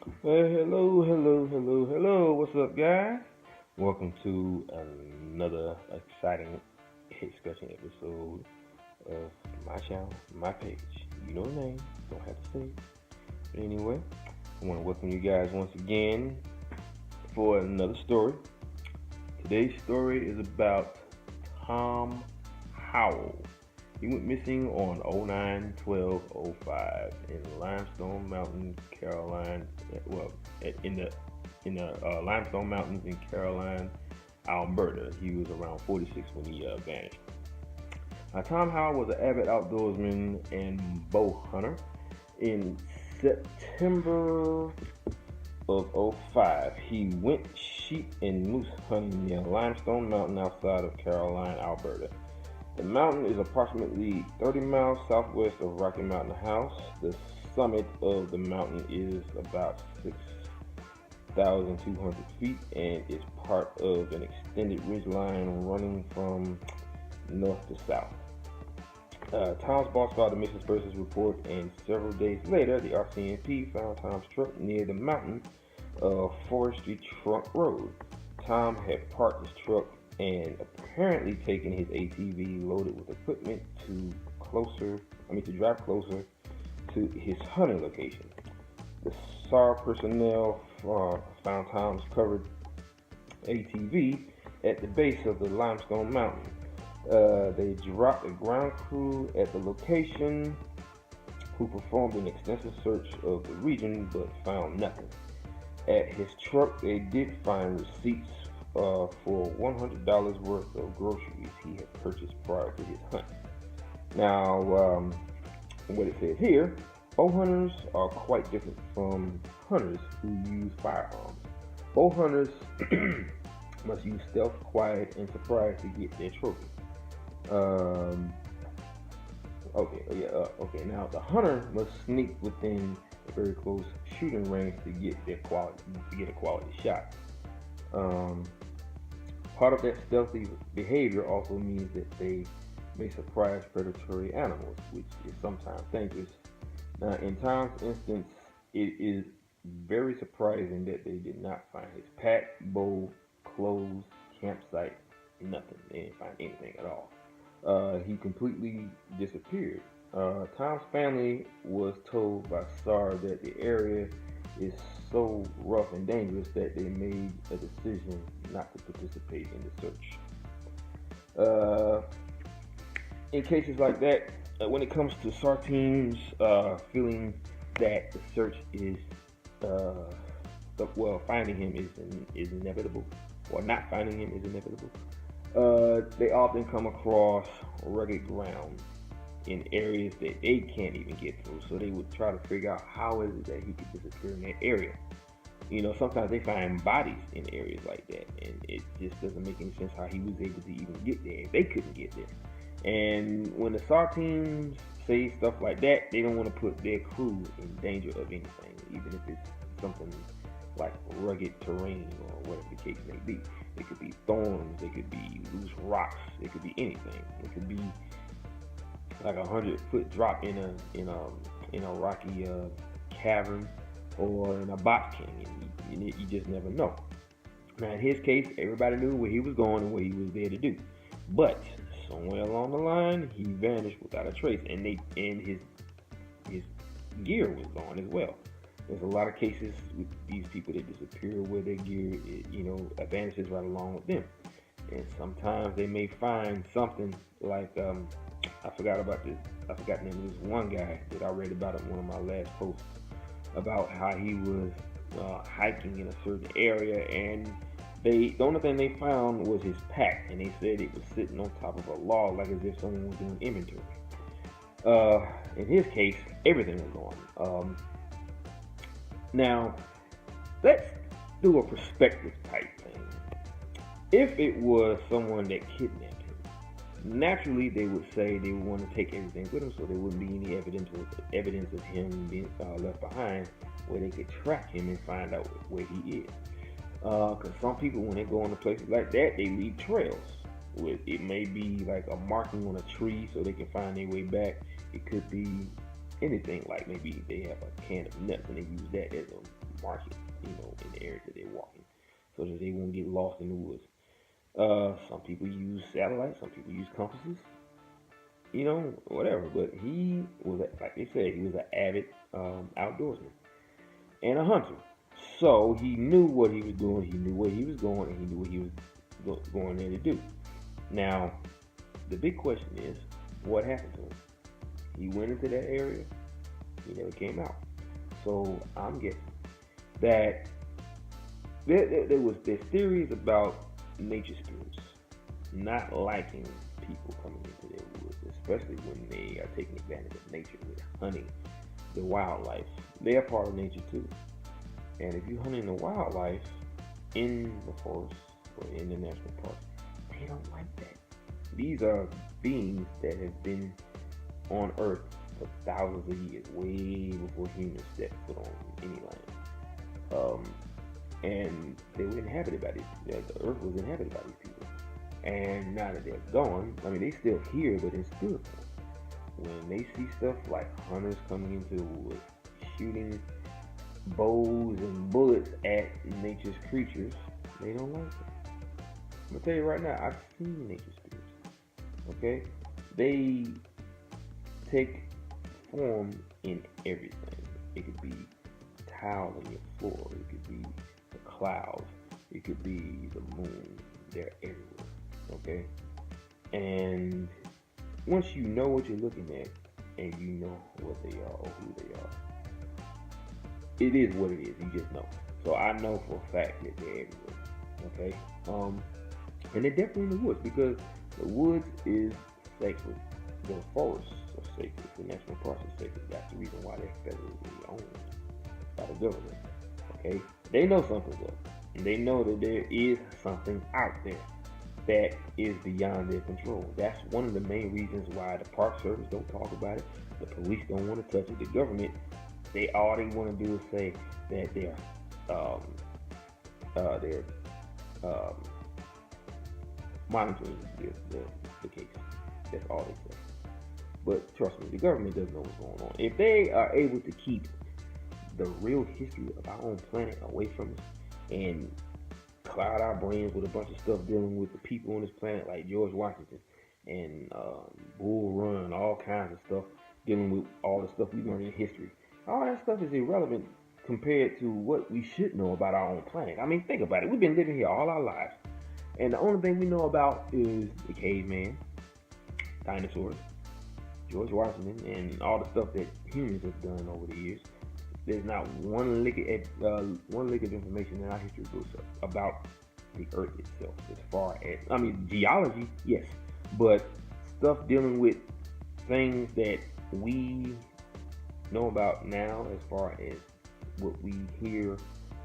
Well, hello. What's up, guys? Welcome to another exciting discussion episode of my channel, my page. You know the name, don't have to say it. But anyway, I want to welcome you guys once again for another story. Today's story is about Tom Howell. He went missing on 09/12/05 in Limestone Mountain, Carolina. Well, in the Limestone Mountains in Carolina, Alberta. He was around 46 when he vanished. Tom Howell was an avid outdoorsman and bow hunter. In September of '05, he went sheep and moose hunting near Limestone Mountain outside of Carolina, Alberta. The mountain is approximately 30 miles southwest of Rocky Mountain House. The summit of the mountain is about 6,200 feet and is part of an extended ridge line running from north to south. Tom's boss filed a missing persons report, and several days later, the RCMP found Tom's truck near the mountain Forestry Trunk Road. Tom had parked his truck and apparently taken his ATV loaded with equipment to drive closer to his hunting location. The SAR personnel found Tom's covered ATV at the base of the Limestone Mountain. They dropped a ground crew at the location who performed an extensive search of the region but found nothing. At his truck, they did find receipts for $100 worth of groceries he had purchased prior to his hunt. Now, what it says here, bow hunters are quite different from hunters who use firearms. Bow hunters must use stealth, quiet, and surprise to get their trophy. Okay. Now, the hunter must sneak within a very close shooting range to get a quality shot. Part of that stealthy behavior also means that they may surprise predatory animals, which is sometimes dangerous. Now, in Tom's instance, it is very surprising that they did not find his pack, bow, clothes, campsite, nothing. They didn't find anything at all. He completely disappeared. Tom's family was told by SAR that the area is so rough and dangerous that they made a decision not to participate in the search. In cases like that, when it comes to SAR teams feeling that the search is, finding him is inevitable, or not finding him is inevitable, they often come across rugged ground in areas that they can't even get through. So they would try to figure out how is it that he could disappear in that area. Sometimes they find bodies in areas like that, and it just doesn't make any sense how he was able to even get there if they couldn't get there. And when the SAR teams say stuff like that, they don't want to put their crew in danger of anything, even if it's something like rugged terrain or whatever the case may be. It could be thorns, it could be loose rocks, it could be anything. It could be like 100-foot drop in a rocky cavern or in a box king, and you just never know. Now, in his case, everybody knew where he was going and what he was there to do, but somewhere along the line, he vanished without a trace, and his gear was gone as well. There's a lot of cases with these people that disappear where their gear, vanishes right along with them. And sometimes they may find something like, I forgot the name of this one guy that I read about in one of my last posts about how he was hiking in a certain area, and the only thing they found was his pack, and they said it was sitting on top of a log like as if someone was doing inventory. In his case, everything was gone. Now, let's do a perspective type thing. If it was someone that kidnapped him, naturally they would say they would want to take everything with him, so there wouldn't be any evidence of him being left behind where they could track him and find out where he is. Because some people, when they go into places like that, they leave trails. It may be like a marking on a tree so they can find their way back. It could be anything, like maybe they have a can of nuts and they use that as a market, in the areas that they're walking, so that they won't get lost in the woods. Some people use satellites, some people use compasses, whatever. But he was, like they said, he was an avid outdoorsman and a hunter. So he knew what he was doing, he knew where he was going, and he knew what he was going there to do. Now, the big question is, what happened to him? He went into that area, he never came out. So I'm guessing that there's theories about nature spirits not liking people coming into their woods, especially when they are taking advantage of nature with hunting the wildlife. They are part of nature too. And if you're hunting the wildlife in the forest or in the national park, they don't like that. These are beings that have been on Earth for thousands of years, way before humans stepped foot on any land. And they were inhabited by these. The Earth was inhabited by these people. And now that they're gone, they're still here, but in spirit form. When they see stuff like hunters coming into the woods, shooting bows and bullets at nature's creatures, they don't like it. I'm gonna tell you right now, I've seen nature spirits. Okay, they take form in everything. It could be tile on your floor. It could be the clouds. It could be the moon. They're everywhere. Okay, and once you know what you're looking at and you know what they are or who they are, it is what it is. You just know. So I know for a fact that they're everywhere. Okay, and they're definitely in the woods, because the woods is sacred. The forests are sacred. The national parks are sacred. That's the reason why they're federally owned by the government. Okay, they know something's up, and they know that there is something out there that is beyond their control. That's one of the main reasons why the Park Service don't talk about it. The police don't want to touch it. The government, all they want to do is say that they're monitoring the case. That's all they say. But trust me, the government doesn't know what's going on. If they are able to keep the real history of our own planet away from us and cloud our brains with a bunch of stuff dealing with the people on this planet, like George Washington and Bull Run, all kinds of stuff dealing with all the stuff we learned in history, all that stuff is irrelevant compared to what we should know about our own planet. Think about it. We've been living here all our lives, and the only thing we know about is the caveman, dinosaurs, George Washington, and all the stuff that humans have done over the years. There's not one lick of information in our history books about the Earth itself. As far as geology, yes, but stuff dealing with things that we know about now, as far as what we hear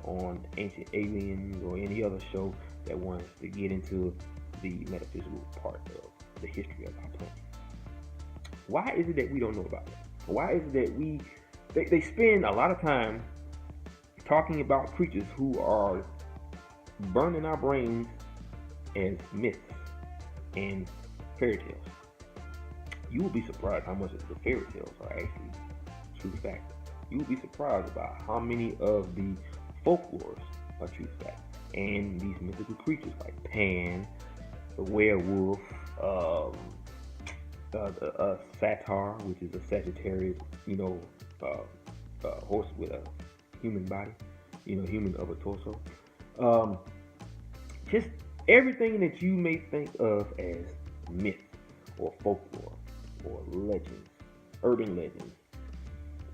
on Ancient Aliens or any other show that wants to get into the metaphysical part of the history of our planet. Why is it that we don't know about that? Why is it that they spend a lot of time talking about creatures who are burning our brains as myths and fairy tales? You will be surprised how much of the fairy tales are actually true facts. You will be surprised about how many of the folklores are true facts. And these mythical creatures like Pan, the werewolf, Satyr, which is a Sagittarius, horse with a human body, human of a torso. Just everything that you may think of as myth or folklore or legends, urban legends,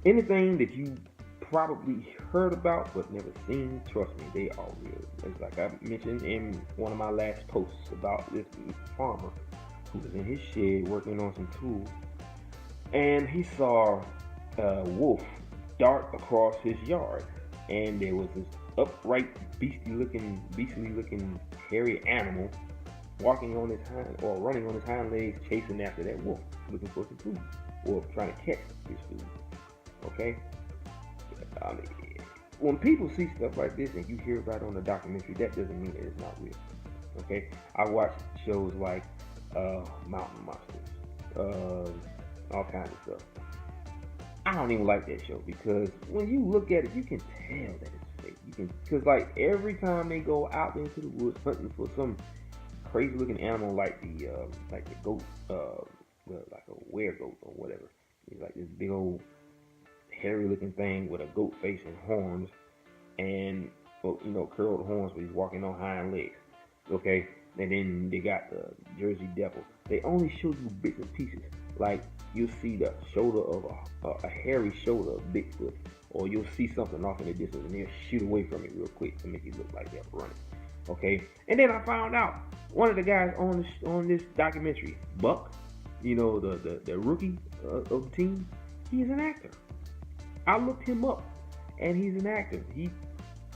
anything that you probably heard about but never seen, trust me, they are real. It's like I mentioned in one of my last posts about this farmer who was in his shed working on some tools, and he saw a wolf dart across his yard, and there was this upright, beastly looking hairy animal walking on his running on his hind legs, chasing after that wolf, looking for some food or trying to catch his food. Okay, when people see stuff like this and you hear about it on a documentary, that doesn't mean that it's not real. Okay, I watched shows like Mountain Monsters, all kinds of stuff. I don't even like that show because when you look at it, you can tell that it's Because like every time they go out into the woods hunting for some crazy looking animal like the goat, like a were-goat or whatever. It's like this big old hairy looking thing with a goat face and horns, and curled horns, but he's walking on hind legs. Okay, and then they got the Jersey Devil. They only show you bits and pieces. Like you'll see the shoulder of a hairy shoulder of Bigfoot, or you'll see something off in the distance, and they'll shoot away from it real quick to make it look like they're running. Okay, and then I found out one of the guys on this documentary, Buck, the rookie of the team, he's an actor. I looked him up, and he's an actor. He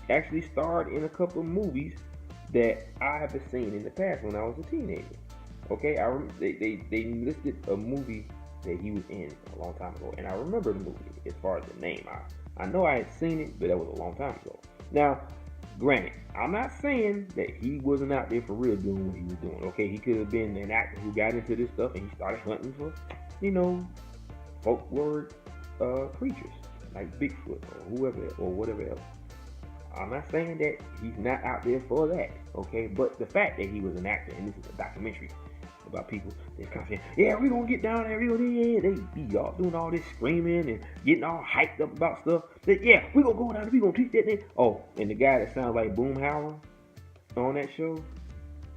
actually starred in a couple of movies that I have seen in the past when I was a teenager. Okay, they listed a movie that he was in a long time ago, and I remember the movie as far as the name. I know I had seen it, but that was a long time ago. Now, granted, I'm not saying that he wasn't out there for real doing what he was doing. Okay, he could have been an actor who got into this stuff and he started hunting for, folklore creatures like Bigfoot or whoever or whatever else. I'm not saying that he's not out there for that, okay? But the fact that he was an actor, and this is a documentary about people that's kind of saying, yeah, we're going to get down there, they be all doing all this screaming and getting all hyped up about stuff. That, yeah, we're going to go down there, we're going to teach that thing. Oh, and the guy that sounds like Boom Howell on that show,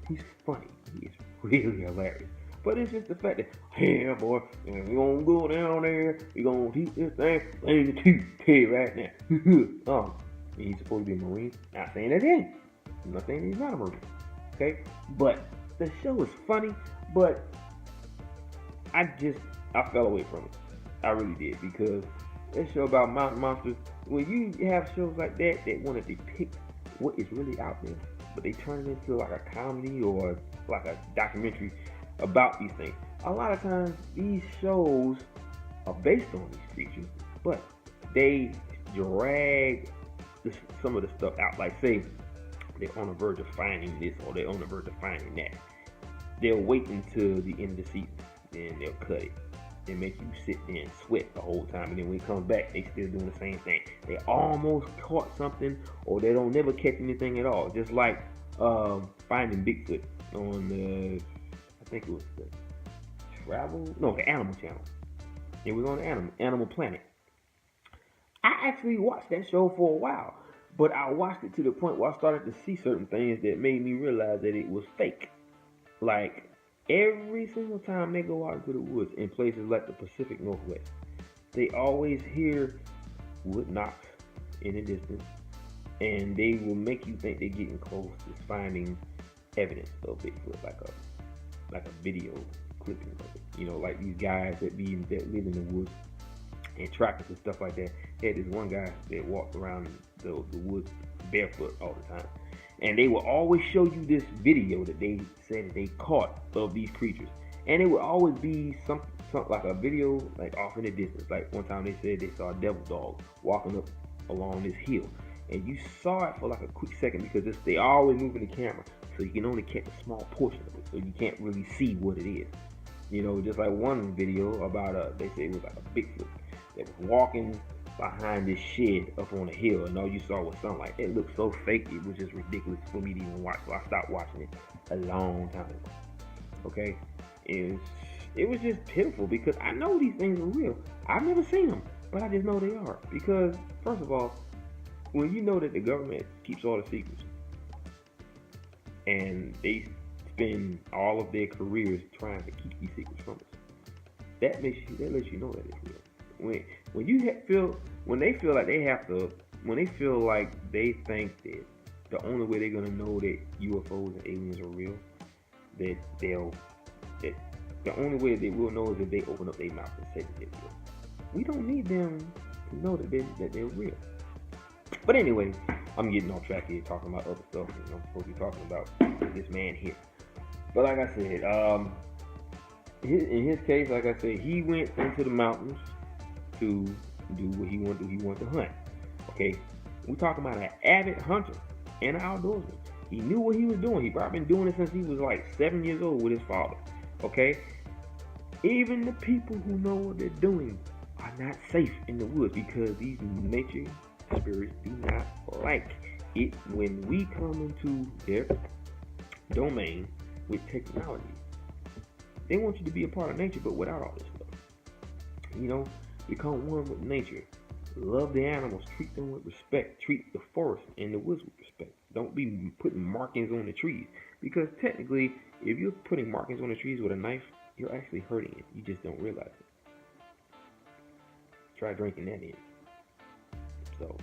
he's funny. He is really hilarious. But it's just the fact that, yeah, boy, we're going to go down there, we're going to teach this thing, and the teach right now. He's supposed to be a Marine. Not saying that he ain't. I'm not saying he's not a Marine. Okay? But the show is funny, but I fell away from it. I really did, because that show about mountain monsters, when you have shows like that want to depict what is really out there, but they turn it into like a comedy or like a documentary about these things. A lot of times these shows are based on these creatures, but they drag some of the stuff out. Like, say they're on the verge of finding this or they're on the verge of finding that. They'll wait until the end of the season, then they'll cut it and make you sit there and sweat the whole time. And then when it comes back, they still doing the same thing. They almost caught something, or they don't never catch anything at all. Just like finding Bigfoot on the, I think it was the Animal Channel. It was on the Animal Planet. I actually watched that show for a while, but I watched it to the point where I started to see certain things that made me realize that it was fake. Like, every single time they go out into the woods in places like the Pacific Northwest, they always hear wood knocks in the distance, and they will make you think they're getting close to finding evidence of Bigfoot, like a video clipping of it. Like these guys that live in the woods and trackers and stuff like that. They had this one guy that walked around the woods barefoot all the time, and they will always show you this video that they said that they caught of these creatures, and it would always be some like a video like off in the distance. Like one time they said they saw a devil dog walking up along this hill, and you saw it for like a quick second because they always moving the camera, so you can only catch a small portion of it, so you can't really see what it is. Just like one video about they said it was like a Bigfoot that was walking behind this shed up on a hill, and all you saw was sunlight. It looked so fake, it was just ridiculous for me to even watch, so I stopped watching it a long time ago. Okay? It was just pitiful, because I know these things are real. I've never seen them, but I just know they are. Because, first of all, when you know that the government keeps all the secrets, and they spend all of their careers trying to keep these secrets from us, that lets you know that it's real. When they feel like they think that the only way they're gonna know that UFOs and aliens are real, that the only way they will know is if they open up their mouth and say that they're real. We don't need them to know that they're real. But anyway, I'm getting off track here talking about other stuff. I'm supposed to be talking about this man here. But like I said, in his case, like I said, he went into the mountains to do what he wanted to do. He wanted to hunt. Okay, we're talking about an avid hunter and an outdoorsman. He knew what he was doing. He probably been doing it since he was like 7 years old with his father. Okay, even the people who know what they're doing are not safe in the woods, because these nature spirits do not like when we come into their domain with technology, they want you to be a part of nature, but without all this stuff. Become one with nature. Love the animals. Treat them with respect. Treat the forest and the woods with respect. Don't be putting markings on the trees, because technically, if you're putting markings on the trees with a knife, you're actually hurting it. You just don't realize it. Try drinking that in. So,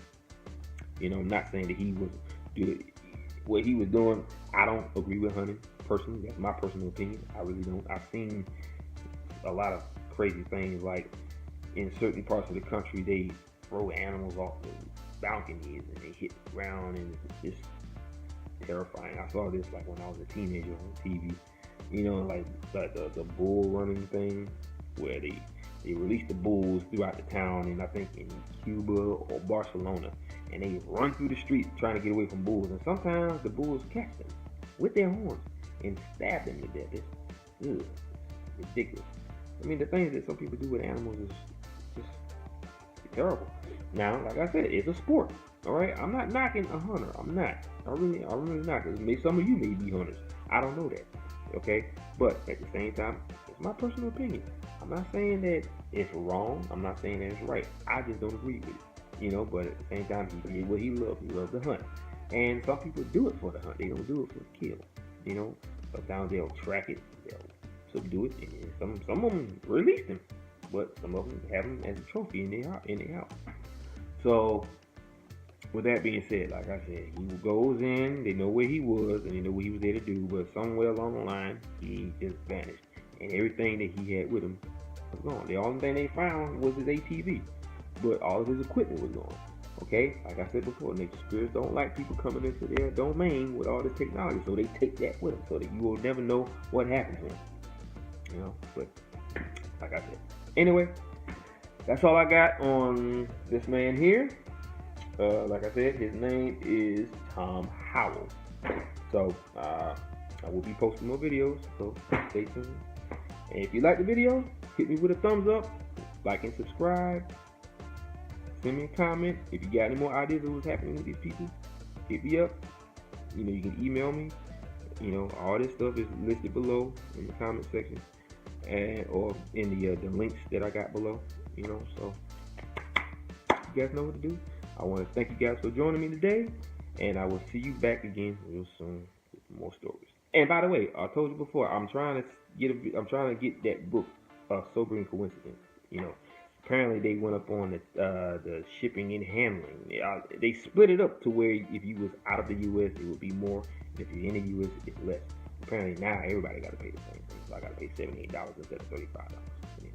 I'm not saying that he was doing what he was doing. I don't agree with hunting personally. That's my personal opinion. I really don't. I've seen a lot of crazy things, like in certain parts of the country, they throw animals off the balconies and they hit the ground, and it's just terrifying. I saw this like when I was a teenager on TV. Like the bull running thing, where they release the bulls throughout the town, and I think in Cuba or Barcelona, and they run through the streets trying to get away from bulls, and sometimes the bulls catch them with their horns and stab them to death. It's ridiculous. I mean, the things that some people do with animals is just terrible. Now, like I said, it's a sport. All right, I'm not knocking a hunter. I'm not. I really not. Because maybe some of you may be hunters. I don't know that. Okay, but at the same time, it's my personal opinion. I'm not saying that it's wrong. I'm not saying that it's right. I just don't agree with it. But at the same time, he did what he loved. He loved to hunt. And some people do it for the hunt. They don't do it for the kill. Sometimes they'll track it. They'll subdue it. And some of them release them. But some of them have them as a trophy in their house. So, with that being said, like I said, he goes in, they know where he was, and they know what he was there to do, but somewhere along the line, he just vanished. And everything that he had with him was gone. The only thing they found was his ATV, but all of his equipment was gone. Okay? Like I said before, nature spirits don't like people coming into their domain with all this technology, so they take that with them, so that you will never know what happened to him. But, like I said. Anyway, that's all I got on this man here. Like I said, his name is Tom Howell. So, I will be posting more videos, so stay tuned. And if you like the video, hit me with a thumbs up, like and subscribe. Send me a comment. If you got any more ideas of what's happening with these people, hit me up. You can email me. All this stuff is listed below in the comment section, or in the links that I got below. So you guys know what to do. I want to thank you guys for joining me today, and I will see you back again real soon with more stories. And by the way, I told you before, I'm trying to get that book, Sobering Coincidence. Apparently they went up on the shipping and handling. They split it up to where if you was out of the U.S., it would be more. If you're in the U.S., it's less. Apparently now everybody got to pay the same thing. So I got to pay $78 instead of $35. Anyway,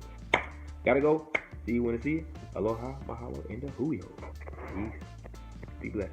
gotta go. See you when I see you. Aloha, mahalo, and a huio. Peace. Be blessed.